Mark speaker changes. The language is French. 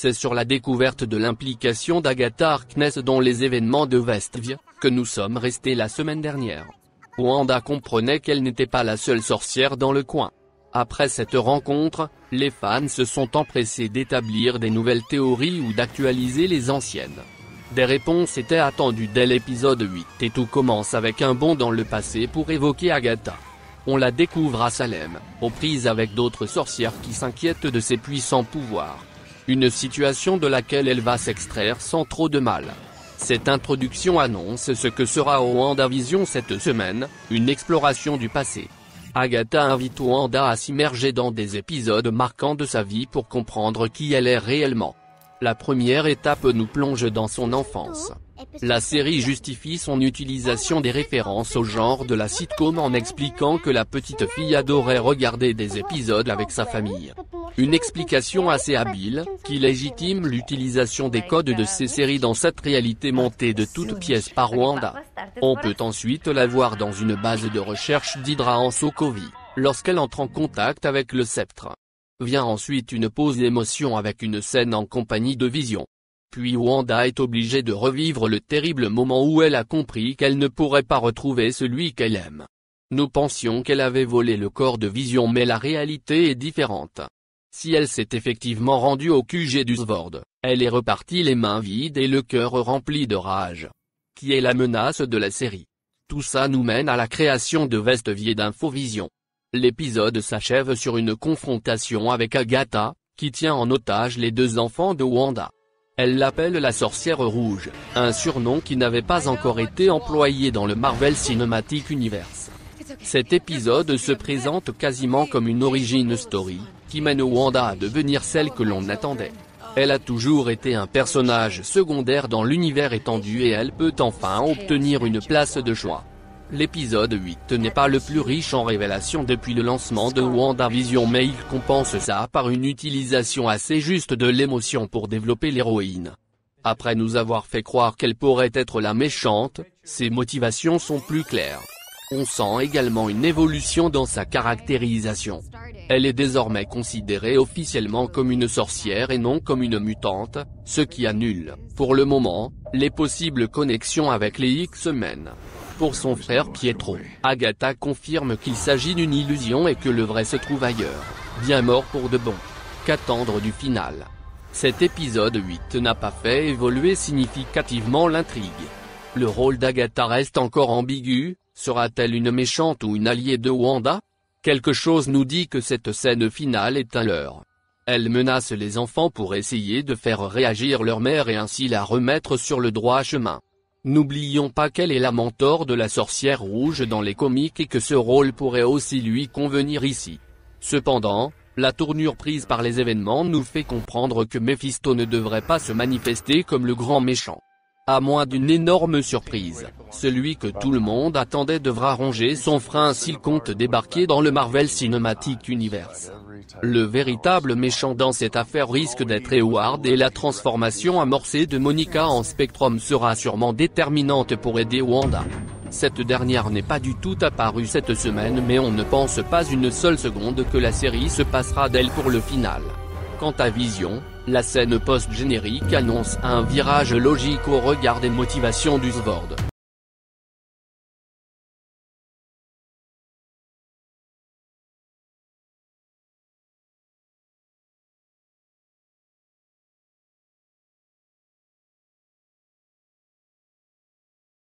Speaker 1: C'est sur la découverte de l'implication d'Agatha Harkness dans les événements de Westview, que nous sommes restés la semaine dernière. Wanda comprenait qu'elle n'était pas la seule sorcière dans le coin. Après cette rencontre, les fans se sont empressés d'établir des nouvelles théories ou d'actualiser les anciennes. Des réponses étaient attendues dès l'épisode 8 et tout commence avec un bond dans le passé pour évoquer Agatha. On la découvre à Salem, aux prises avec d'autres sorcières qui s'inquiètent de ses puissants pouvoirs. Une situation de laquelle elle va s'extraire sans trop de mal. Cette introduction annonce ce que sera WandaVision cette semaine, une exploration du passé. Agatha invite Wanda à s'immerger dans des épisodes marquants de sa vie pour comprendre qui elle est réellement. La première étape nous plonge dans son enfance. La série justifie son utilisation des références au genre de la sitcom en expliquant que la petite fille adorait regarder des épisodes avec sa famille. Une explication assez habile, qui légitime l'utilisation des codes de ces séries dans cette réalité montée de toutes pièces par Wanda. On peut ensuite la voir dans une base de recherche d'Hydra en Sokovie, lorsqu'elle entre en contact avec le sceptre. Vient ensuite une pause d'émotion avec une scène en compagnie de Vision. Puis Wanda est obligée de revivre le terrible moment où elle a compris qu'elle ne pourrait pas retrouver celui qu'elle aime. Nous pensions qu'elle avait volé le corps de Vision mais la réalité est différente. Si elle s'est effectivement rendue au QG du Sword, elle est repartie les mains vides et le cœur rempli de rage. Qui est la menace de la série? Tout ça nous mène à la création de Westview d'Infovision. L'épisode s'achève sur une confrontation avec Agatha, qui tient en otage les deux enfants de Wanda. Elle l'appelle la sorcière rouge, un surnom qui n'avait pas encore été employé dans le Marvel Cinematic Universe. Cet épisode se présente quasiment comme une origin story, qui mène Wanda à devenir celle que l'on attendait. Elle a toujours été un personnage secondaire dans l'univers étendu et elle peut enfin obtenir une place de choix. L'épisode 8 n'est pas le plus riche en révélations depuis le lancement de WandaVision mais il compense ça par une utilisation assez juste de l'émotion pour développer l'héroïne. Après nous avoir fait croire qu'elle pourrait être la méchante, ses motivations sont plus claires. On sent également une évolution dans sa caractérisation. Elle est désormais considérée officiellement comme une sorcière et non comme une mutante, ce qui annule, pour le moment, les possibles connexions avec les X-Men. Pour son frère Pietro, Agatha confirme qu'il s'agit d'une illusion et que le vrai se trouve ailleurs, bien mort pour de bon. Qu'attendre du final? Cet épisode 8 n'a pas fait évoluer significativement l'intrigue. Le rôle d'Agatha reste encore ambigu, sera-t-elle une méchante ou une alliée de Wanda? Quelque chose nous dit que cette scène finale est un leurre. Elle menace les enfants pour essayer de faire réagir leur mère et ainsi la remettre sur le droit chemin. N'oublions pas qu'elle est la mentor de la sorcière rouge dans les comics et que ce rôle pourrait aussi lui convenir ici. Cependant, la tournure prise par les événements nous fait comprendre que Mephisto ne devrait pas se manifester comme le grand méchant. À moins d'une énorme surprise, celui que tout le monde attendait devra ronger son frein s'il compte débarquer dans le Marvel Cinematic Universe. Le véritable méchant dans cette affaire risque d'être Hayward et la transformation amorcée de Monica en Spectrum sera sûrement déterminante pour aider Wanda. Cette dernière n'est pas du tout apparue cette semaine mais on ne pense pas une seule seconde que la série se passera d'elle pour le final. Quant à Vision, la scène post-générique annonce un virage logique au regard des motivations du Sword.